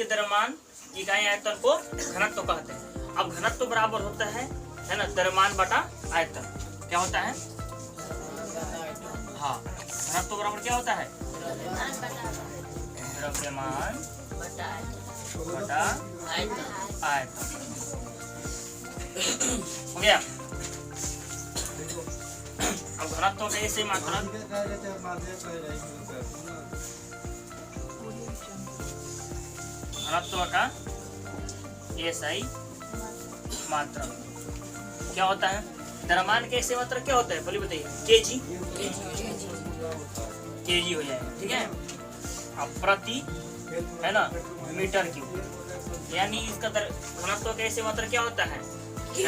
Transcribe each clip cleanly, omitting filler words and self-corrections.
के द्रव्यमान इकाई आयतन को घनत्व कहते हैं। अब घनत्व बराबर होता है ना, द्रव्यमान बटा आयतन। क्या होता है? हाँ, घनत्व बराबर क्या होता है? द्रव्यमान बटा आयतन। हो गया। अब घनत्व का ऐसे मात्रा घनत्व का एसआई मात्रा क्या होता है? द्रव्यमान के एसआई मात्रा क्या होता है? बोलिए बताइए। केजी हो जाएगा। ठीक है। अब प्रति है ना मीटर क्यूब, यानी इसका घनत्व का एसआई मात्रा क्या होता है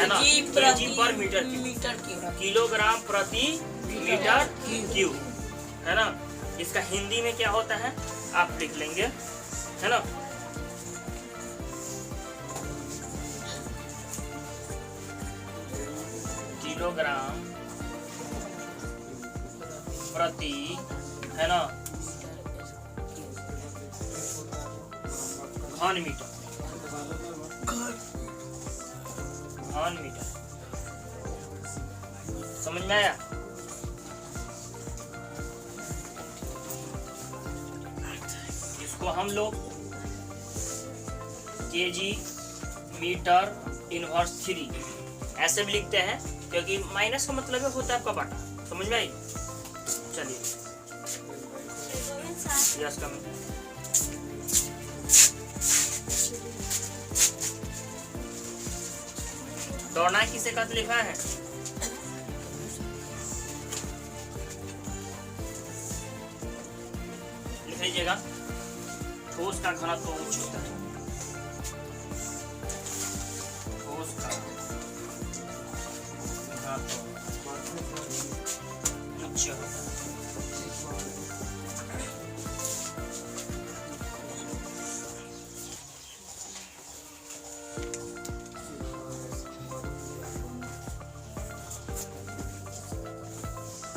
ना? केजी पर मीटर क्यूब, किलोग्राम प्रति मीटर क्यूब, है ना। इसका हिंदी में क्या होता है आप लिख लेंगे, है ना। किलोग्राम प्रति, है ना, घन मीटर। समझ में आया? इसको हम लोग केजी मीटर इनवर्स 3 ऐसे भी लिखते हैं, क्योंकि माइनस का मतलब होता है आपका बटा। समझ में आई? चलिए, यस कमिंग। दौड़ना किसे कहते लिखा है? लिख लीजिएगा। ठोस का घनत्व उच्च होता है। ठोस का उच्च होता है।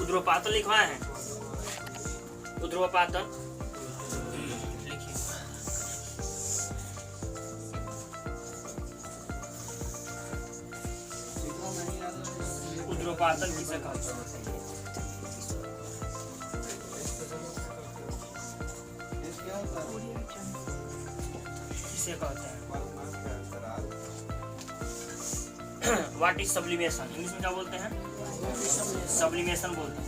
ऊर्ध्वपातन लिखवाए हैं। ऊर्ध्वपातन लिखिए। ऊर्ध्वपातन किसे कहते हैं? किसे कहते हैं? What is sublimation? इंग्लिश में क्या बोलते हैं? सब्लिमेशन बोलते हैं।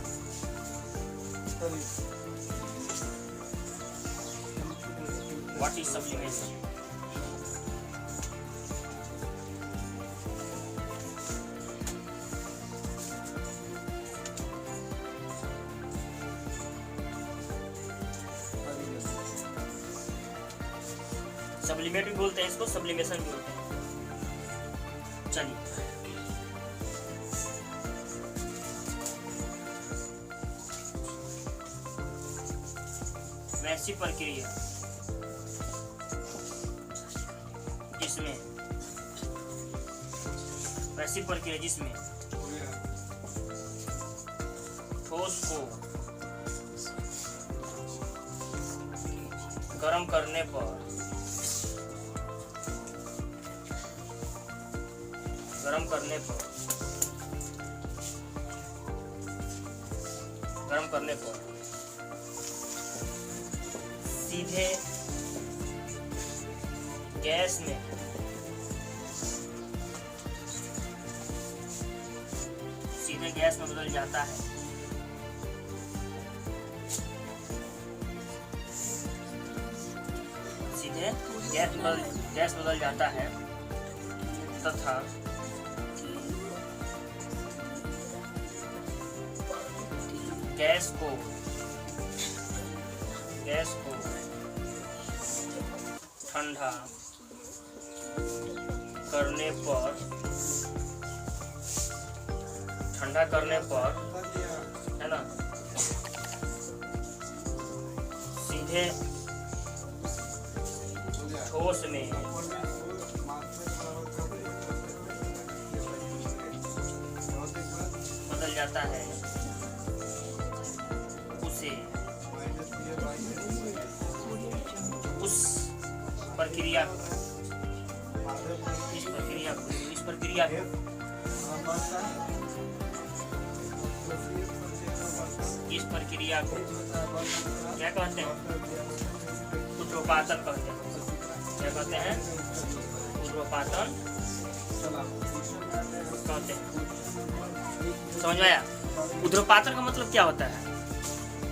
What is sublimation? सब्लिमेट भी बोलते हैं इसको, सब्लिमेशन भी बोलते हैं। चलिए, वैसी प्रक्रिया जिसमें ठोस को गर्म करने पर सीधे गैस में बदल जाता है। सीधे गैस बदल जाता है तथा गैस को ठंडा करने पर है ना सीधे ठोस में बदल जाता है, उस प्रक्रिया को क्या कहते हैं? ऊर्ध्वपातन कहते हैं। क्या कहते हैं? ऊर्ध्वपातन कहते हैं। समझ में आया? ऊर्ध्वपातन का मतलब क्या होता है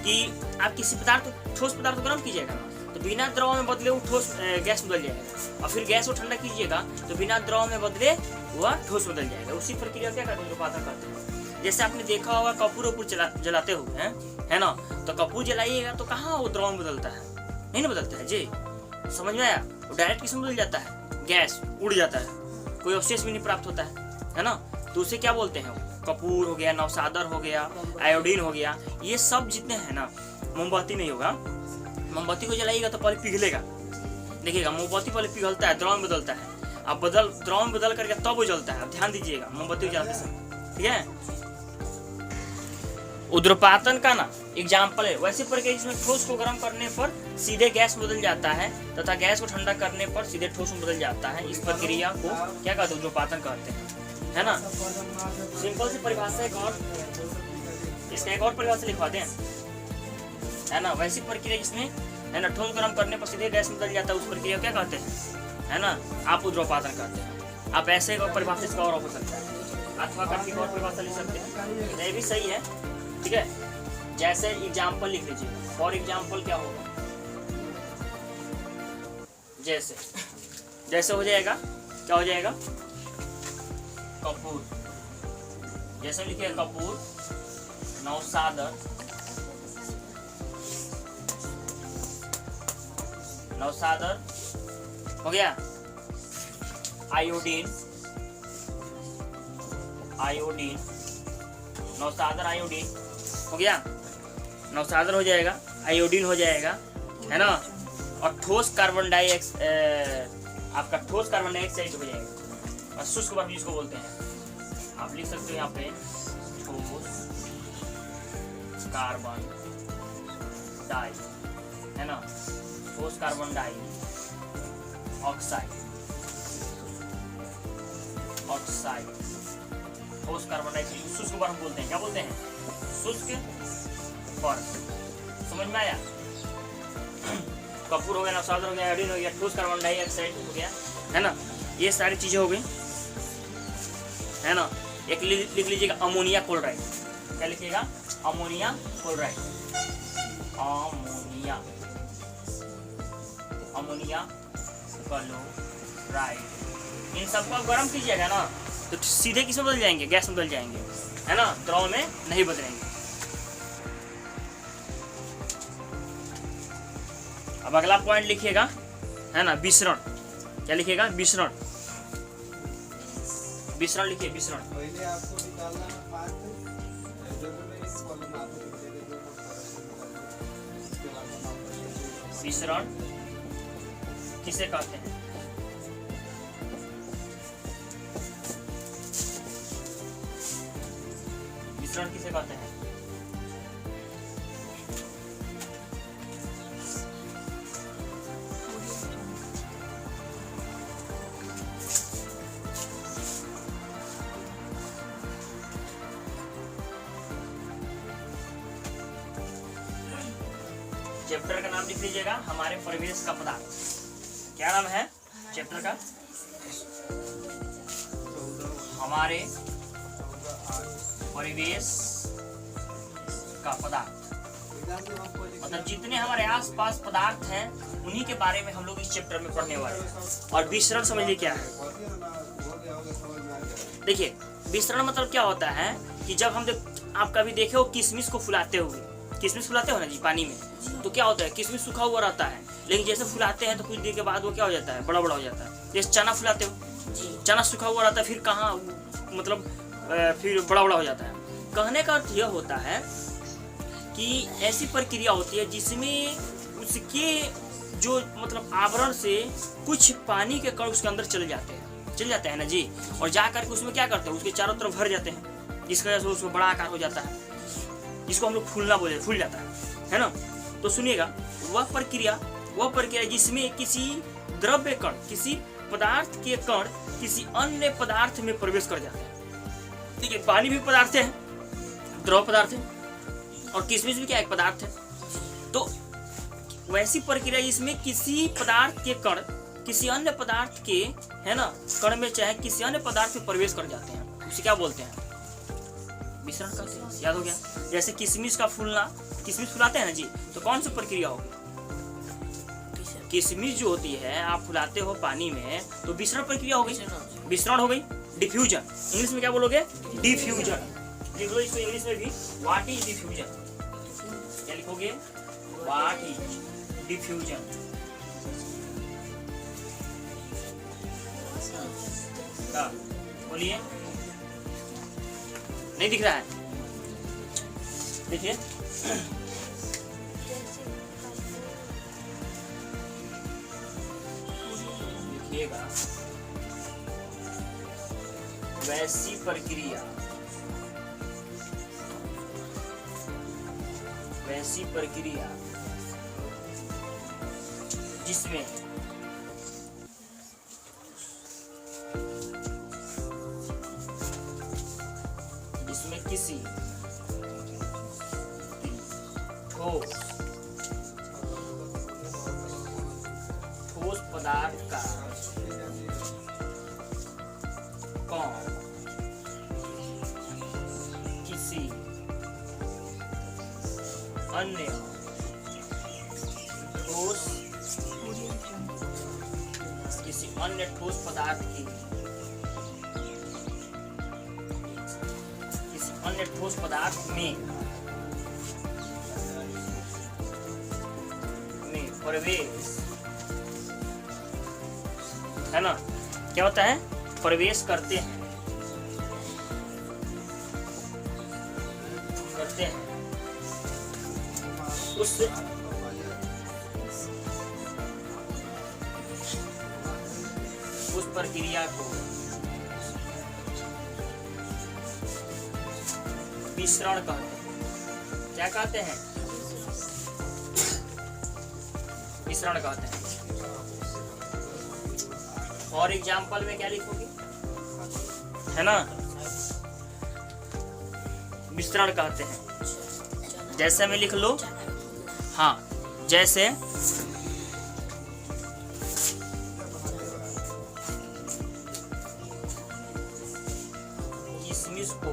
कि आप किसी ठोस पदार्थ को गर्म कीजिएगा ना, तो बिना द्रव में बदले वो ठोस गैस बदल जाएगा, और फिर गैस को ठंडा कीजिएगा तो बिना द्रव में बदले वह ठोस बदल जाएगा। उसी प्रक्रिया क्या कहते हैं? ऊर्ध्वपातन कहते हैं। जैसे आपने देखा होगा कपूर जलाते हुए है ना, तो कपूर जलाइएगा तो कहाँ वो द्रव में बदलता है? नहीं ना बदलता है जी। समझ में आया? वो डायरेक्ट किसमें बदल जाता है? गैस, उड़ जाता है, कोई अवशेष भी नहीं प्राप्त होता है ना। तो उसे क्या बोलते हैं? कपूर हो गया, नवसादर हो गया, आयोडीन हो गया, ये सब जितने हैं ना, मोमबत्ती नहीं होगा। मोमबत्ती को जलाइएगा तो पहले पिघलेगा, देखिएगा मोमबत्ती पहले पिघलता है, द्रव में बदलता है, अब द्रव में बदल करके तब वो जलता है। अब ध्यान दीजिएगा मोमबत्ती को जलाते समय, ठीक है। ऊर्ध्वपातन का ना एग्जाम्पल है वैसे प्रक्रिया जिसमें ठोस को गर्म करने पर सीधे गैस में बदल जाता है तथा गैस को ठंडा करने पर सीधे ठोस में बदल जाता है। इस प्रक्रिया को क्या कहते हैं? ऊर्ध्वपातन कहते हैं, है ना। सिंपल सी परिभाषा इसका एक और परिभाषा लिखवाते हैं, है ना। वैसी प्रक्रिया जिसमें है ना ठोस गर्म करने पर सीधे गैस में बदल जाता है, उस प्रक्रिया क्या कहते हैं? है ना, आप ऊर्ध्वपातन कहते हैं। आप ऐसे एक परिभाषा इसका और हो सकता है, अथवा काफी और परिभाषा लिख सकते हैं, ये भी सही है, ठीक है। जैसे एग्जाम्पल लिख लीजिए। फॉर एग्जाम्पल क्या होगा? जैसे हो जाएगा, क्या हो जाएगा? कपूर। जैसे लिखिए कपूर, नवसादर हो गया, आयोडीन, नवसादर आयोडीन हो गया, नवसादर हो जाएगा, आयोडीन हो जाएगा, है ना। और ठोस कार्बन डाइऑक्साइड आपका ठोस कार्बन डाइऑक्साइड हो जाएगा, और शुष्क वाष्प जिसको बोलते हैं। आप लिख सकते हो यहाँ पे ठोस कार्बन डाई, है ना, ठोस कार्बन डाई ऑक्साइड, ठोस कार्बन डाइऑक्साइड शुष्क वाष्प बोलते हैं। क्या बोलते हैं? शुष्क वाष्प। समझ में आया? कपूर हो गया, नवसादर हो गया, आयोडीन हो गया, ठोस कार्बन डाइऑक्साइड हो गया, है ना। ये सारी चीजें हो गई, है ना। एक लिख लीजिएगा अमोनिया क्लोराइड। क्या लिखिएगा? Ammonia chloride, ammonia chloride. इन सबको गर्म कीजिएगा ना तो सीधे किसमें बदल जाएंगे? गैस में बदल जाएंगे, है ना, द्रव में नहीं बदलेंगे। अब अगला पॉइंट लिखिएगा, है ना, विसरण। क्या लिखिएगा? विसरण। विसरण लिखिए, विसरण। विसरण किसे कहते हैं? विसरण किसे कहते हैं? चैप्टर का नाम लिख लीजिएगा, हमारे परिवेश का पदार्थ। क्या नाम है चैप्टर का? हमारे परिवेश का पदार्थ। मतलब जितने हमारे आसपास पदार्थ हैं उन्हीं के बारे में हम लोग इस चैप्टर में पढ़ने वाले हैं। और विसरण समझिए क्या है। देखिए विसरण मतलब क्या होता है कि जब हम आप कभी देखे हो किशमिश को फुलाते हुए, किशमिश फुलाते हो ना जी पानी में, तो क्या होता है किशमिश सूखा हुआ रहता है, लेकिन जैसे फुलाते हैं तो कुछ देर के बाद वो क्या हो जाता है, बड़ा बड़ा हो जाता है। जैसे चना फुलाते हो, चना सूखा हुआ रहता है, फिर कहाँ मतलब फिर बड़ा बड़ा हो जाता है। कहने का अर्थ यह होता है कि ऐसी प्रक्रिया होती है जिसमें उसके जो मतलब आवरण से कुछ पानी के कण उसके अंदर चले जाते हैं ना जी, और जा करके उसमें क्या करते हैं, उसके चारों तरफ भर जाते हैं, जिसकी वजह से उसमें बड़ा आकार हो जाता है, जिसको हम लोग फूलना बोले, फूल जाता है ना। तो सुनिएगा, वह प्रक्रिया जिसमें किसी द्रव्य कण, किसी पदार्थ के कण किसी अन्य पदार्थ में प्रवेश कर जाते हैं। ठीक है, पानी भी पदार्थ है, द्रव पदार्थ है, और किशमिश भी क्या एक पदार्थ है। तो वैसी प्रक्रिया इसमें किसी पदार्थ के कण किसी अन्य पदार्थ के, है ना, कण में चाहे किसी अन्य पदार्थ में प्रवेश कर जाते हैं, उसे क्या बोलते हैं, मिश्रण कहते हैं। याद हो गया। जैसे किशमिश का फूलना, किशमिश फुलाते हैं ना जी, तो कौन सी प्रक्रिया होगी, किशमिश जो होती है आप फुलाते हो पानी में, तो विसरण प्रक्रिया हो गई, विसरण हो गई, डिफ्यूजन। इंग्लिश में क्या बोलोगे, डिफ्यूजन। लिख लो इसको इंग्लिश में भी, व्हाट इज डिफ्यूजन, क्या लिखोगे, व्हाट इज डिफ्यूजन। बोलिए, नहीं दिख रहा है, देखिए लिखिएगा, वैसी प्रक्रिया जिसमें किसी ठोस पदार्थ का कण किसी अन्य ठोस पदार्थ की, किसी अन्य ठोस पदार्थ में प्रवेश, है ना, क्या होता है, प्रवेश करते हैं उस प्रक्रिया को मिश्रण कहते हैं। क्या कहते हैं, मिश्रण कहते हैं। और एग्जाम्पल में क्या लिखोगे, है ना, मिश्रण कहते हैं। जैसे में लिख लो, हाँ, जैसे किशमिश को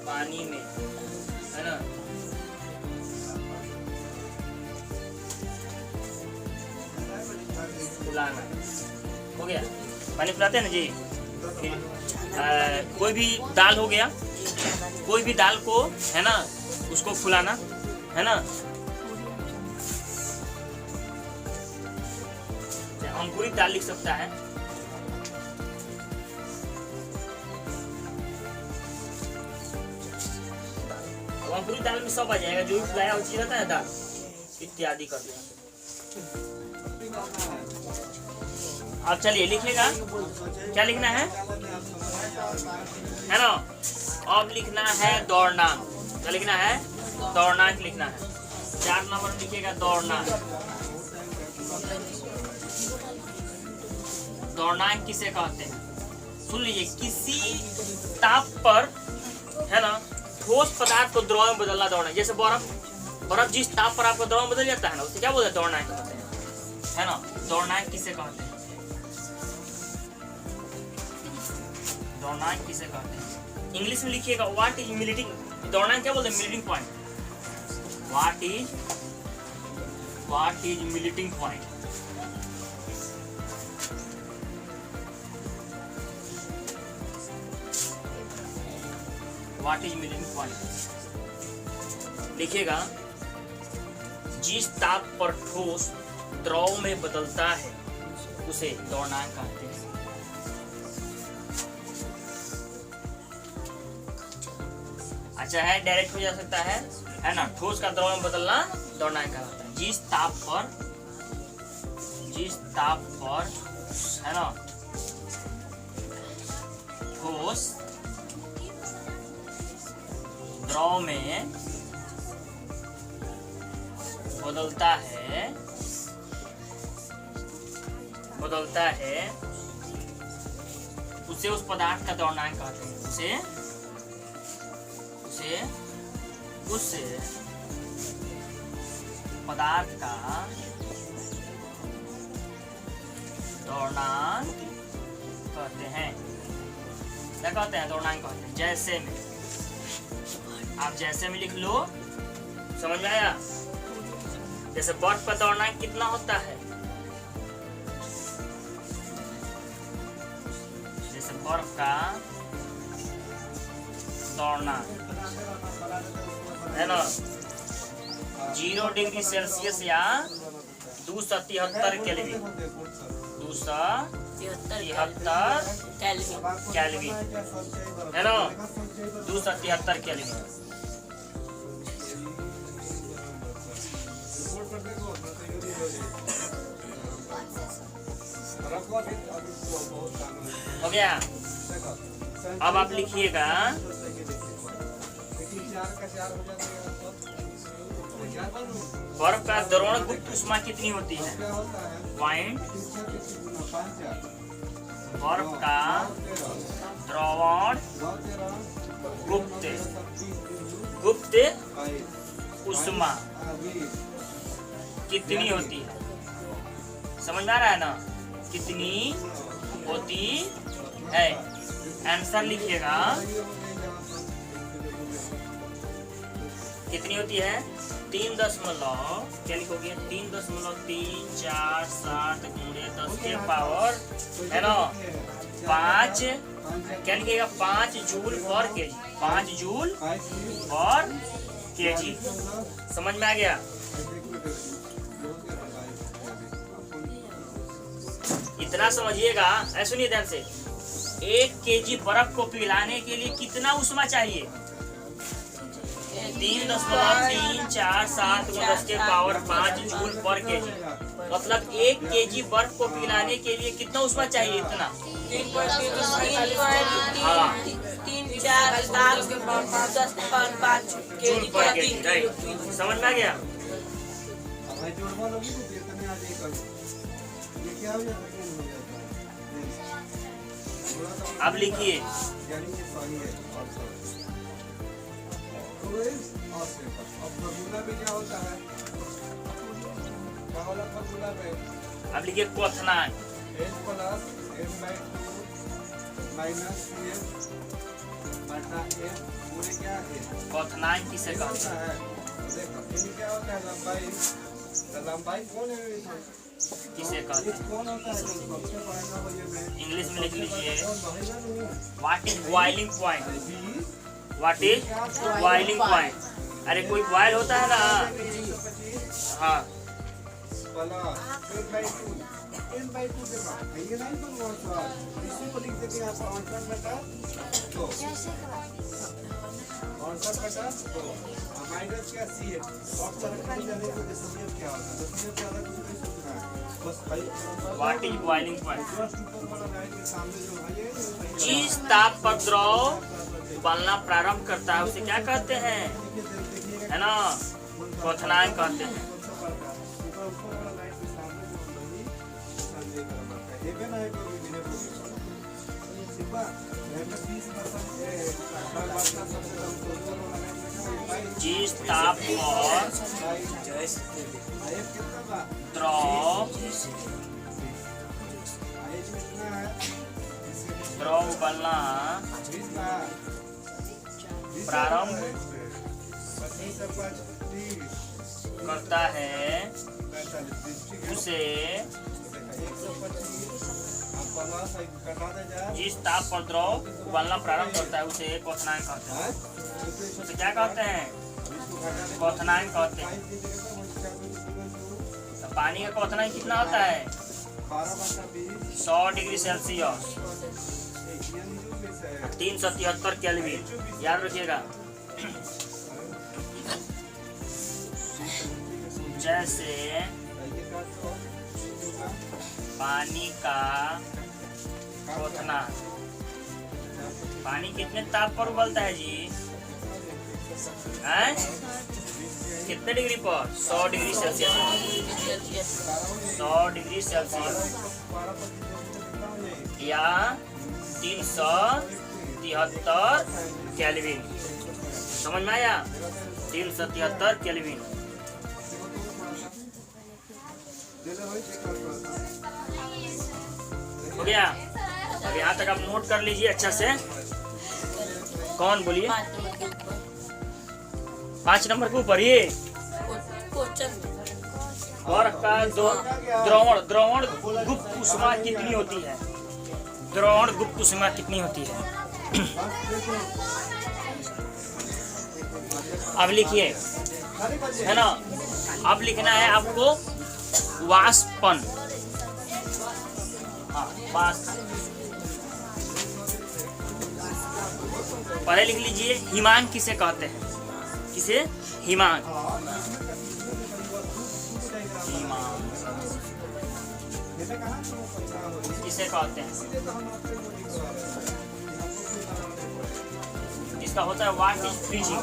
पानी में, है ना, फुलाना, हो गया, पानी फुलाते हैं ना जी। कोई भी दाल हो गया, कोई भी दाल को, है ना, उसको फुलाना, है ना, अंकुरित दाल लिख सकता है, अंकुरित दाल में सब आ जाएगा, जो भी फुलाया हुआ चीज रहता है, दाल इत्यादि कर दें। अब चलिए लिखिएगा, क्या लिखना है ना, अब लिखना है दौड़नाक। क्या लिखना है, दौड़नाक लिखना है। 4 नंबर लिखिएगा दौड़नाक। दौड़नाक किसे कहते हैं, सुन लीजिए, किसी ताप पर, है ना, ठोस पदार्थ को द्रव में बदलना दौड़ना। जैसे बर्फ जिस ताप पर आपका द्रव में बदल जाता है ना, उसे क्या बोलते हैं, दौड़नाक कहते हैं, है ना। दौड़नाक किसे कहते हैं, दौड़नाक किसे कहते हैं, इंग्लिश में लिखिएगा, व्हाट इज मिलिटिंग। दौड़नाक क्या बोलते हैं, melting point. What is melting point. What is melting point? लिखिएगा, जिस ताप पर ठोस द्रव में बदलता है उसे द्रवणांक कहते हैं। अच्छा है, डायरेक्ट हो जा सकता है ना। ठोस का द्रव में बदलना द्रवणांक कहलाता है। जिस ताप पर है ना ठोस द्रव में बदलता है उसे उस पदार्थ का द्रवणांक कहते हैं। उस पदार्थ का द्रवणांक कहते हैं। क्या कहते हैं? द्रवणांक कहते हैं। जैसे में, आप जैसे में लिख लो, समझ में आया? जैसे बर्फ का द्रवणांक कितना होता है? जैसे बर्फ का द्रवणांक है ना 0 डिग्री सेल्सियस या 273 केल्विन, 273 केल्विन है ना, 273 केल्विन। हो गया। अब आप लिखिएगा, बर्फ का द्रवण गुप्त ऊष्मा कितनी होती है? पॉइंट। बर्फ का द्रवण गुप्त ऊष्मा कितनी होती है? समझ में आ रहा है ना? कितनी होती है? आंसर लिखिएगा, कितनी होती है? 3 क्या लिखोगे? 3.347 गुणे 10 के पावर है ना 5। क्या लिखिएगा? 5 जूल पर केजी। 5 जूल पर केजी। समझ में आ गया? इतना समझिएगा। सुनिए ध्यान से, 1 केजी बर्फ को पिघलाने के लिए कितना ऊष्मा चाहिए? 3.347 × 10 के पावर 5 जूल पर केजी। मतलब 1 केजी बर्फ को पिघलाने के लिए कितना ऊष्मा चाहिए? इतना। हाँ, 3.4 जूल पर केजी। राइट, समझ में आ गया? अब लिखिए, अब लिखिए क्वथनांक। क्वथनांक किसे कहते हैं? लंबाई कौन है? किसे कहते हैं? इंग्लिश में लिख लीजिए, what is boiling point? What is boiling point? अरे कोई बॉयल होता है ना। हाँ, व्हाट इज बॉइलिंग पॉइंट? जिस ताप पर द्रव उबलना प्रारंभ करता है उसे क्या कहते हैं? है ना, क्वथनांक कहते हैं। जिस ताप पर द्रव उबलना प्रारंभ करता है उसे, जिस ताप पर द्रव उबलना प्रारंभ करता है उसे क्वथनांक कहते हैं। उसे क्या कहते हैं? क्वथनांक कहते हैं। तो पानी का क्वथनांक कितना होता है? 100 डिग्री सेल्सियस 373 केल्विन, याद रखिएगा। जैसे पानी का क्वथनांक, पानी कितने ताप पर उबलता है जी? कितने डिग्री पर? 100 डिग्री सेल्सियस 100 डिग्री सेल्सियस या 373 केल्विन। समझ में आया? 373 केल्विन। हो गया? अब यहाँ तक आप नोट कर लीजिए अच्छा से। कौन बोलिए? 5 नंबर के ऊपर ये बर्फ का द्रवण गुप्त उष्मा कितनी होती है? द्रवण गुप्त उष्मा कितनी होती है? अब लिखिए, है ना? अब लिखना है आपको वाष्पन। हाँ, वाष्प। पहले लिख लीजिए हिमांक किसे कहते हैं? किसे? हिमांक। किसे कहते हैं? इसका होता है what is freezing.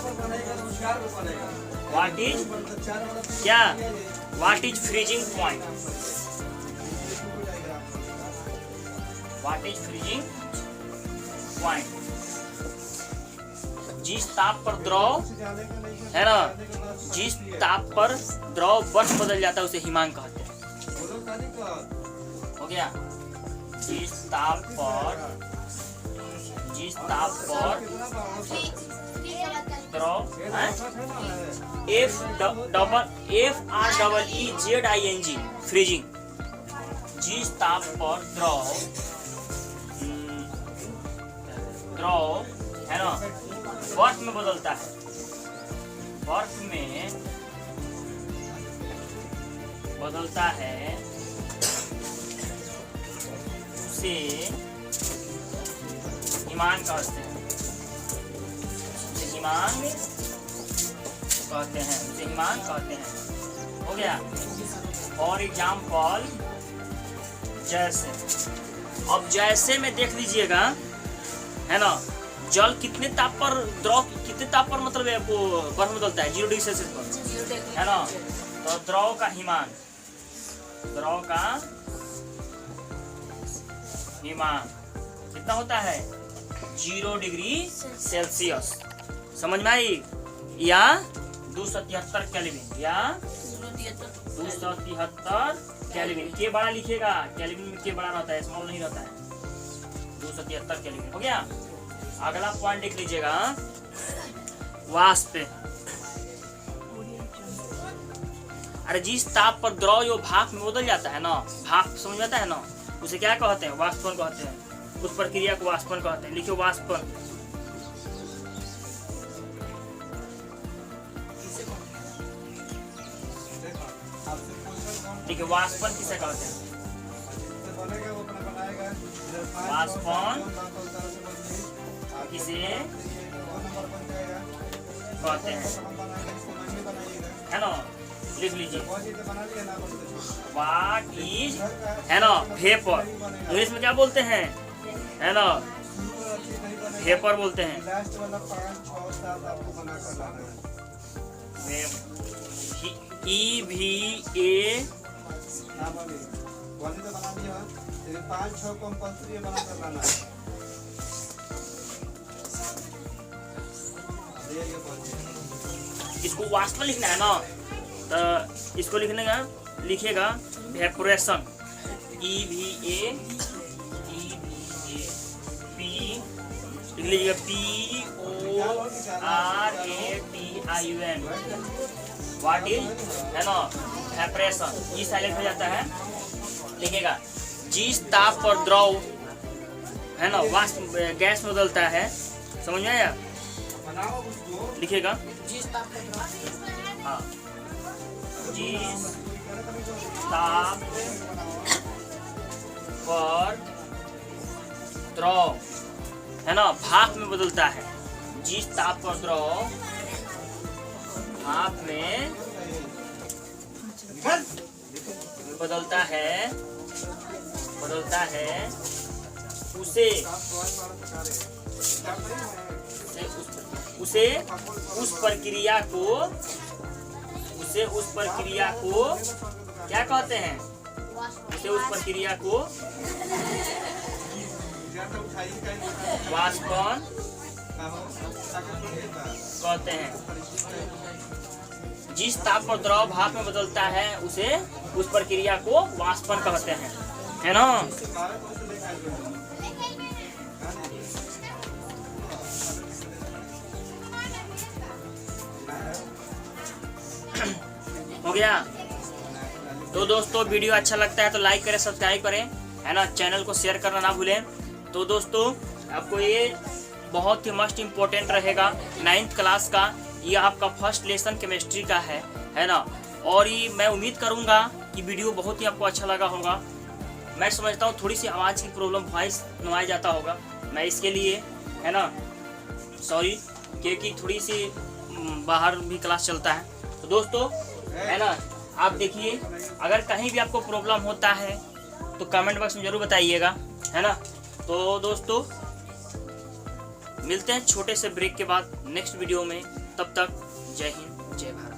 What is क्या? What is freezing point? What is freezing point? जिस ताप पर द्रव, है ना, जिस ताप पर द्रव बर्फ बदल जाता है उसे हिमांक कहते हैं। हो गया? जिस ताप पर द्रव FREEZING फ्रीजिंग। जिस ताप पर द्रव है ना बर्फ में बदलता है, बर्फ में बदलता है, उसे हिमांक कहते हैं। हिमांक कहते हैं, उसे हिमांक कहते हैं। हो गया? और एग्जाम्पल जैसे, अब जैसे में देख लीजिएगा, है ना, जल कितने ताप पर, द्रव कितने ताप पर मतलब है वो बर्फ बदलता है? 0 डिग्री सेल्सियस पर, है ना? तो द्रव का हिमांक, द्रव का हिमांक कितना होता है? 0 डिग्री सेल्सियस। समझ में आई? या 273 केल्विन, या 273 केल्विन। के बड़ा लिखिएगा, केल्विन में के बड़ा रहता है, स्मॉल नहीं रहता है। 273 केल्विन। हो गया? अगला पॉइंट लिख लीजिएगा, वाष्प। अरे जिस ताप पर द्रव जो भाप में बदल जाता है ना, भाप समझ में आता है ना, उसे क्या कहते हैं? वाष्पन कहते हैं। उस प्रक्रिया को वाष्पन कहते हैं। लिखिए वाष्पन। देखिए वाष्पन किसे कहते हैं? वाष्पन किसे कहते हैं? है ना? लिख लीजिए, व्हाट इज, है ना, वेपर। इंग्लिश में क्या बोलते हैं? है ना, वेपर बोलते हैं। EVA 5-6 कंपल्सरी बना कर लाना है। इसको वाष्प लिखना है ना, तो इसको लिखने का लिखिएगा वेपोरेशन। EVA P लिख लीजिएगा, PORATION। व्हाट इज, है ना, वेपोरेशन। ये साइलेंट हो जाता है। लिखिएगा जिस ताप पर द्रव, है ना, वाष्प गैस में बदलता है। समझ में आया? बनाओ उसको। लिखेगा जिस ताप पर द्रव हाँ जिस ताप पर द्रव है ना भाप में बदलता है। जिस ताप पर द्रव भाप में बदलता है उसे उस प्रक्रिया को क्या कहते हैं? उसे उस प्रक्रिया को वाष्पन कहते हैं। जिस ताप पर द्रव भाप में बदलता है उसे उस प्रक्रिया को वाष्पन कहते हैं, है ना। हो गया। तो दोस्तों वीडियो अच्छा लगता है तो लाइक करें, सब्सक्राइब करें, है ना। चैनल को शेयर करना ना भूलें। तो दोस्तों आपको ये बहुत ही मस्ट इम्पोर्टेंट रहेगा 9th क्लास का। ये आपका फर्स्ट लेसन केमिस्ट्री का है ना। और ये मैं उम्मीद करूँगा कि वीडियो बहुत ही आपको अच्छा लगा होगा। मैं समझता हूँ थोड़ी सी आवाज़ की प्रॉब्लम, वॉइस नोआ जाता होगा, मैं इसके लिए है ना सॉरी, क्योंकि थोड़ी सी बाहर भी क्लास चलता है। तो दोस्तों है ना, आप देखिए अगर कहीं भी आपको प्रॉब्लम होता है तो कमेंट बॉक्स में ज़रूर बताइएगा, है ना। तो दोस्तों मिलते हैं छोटे से ब्रेक के बाद नेक्स्ट वीडियो में। तब तक जय हिंद, जय भारत।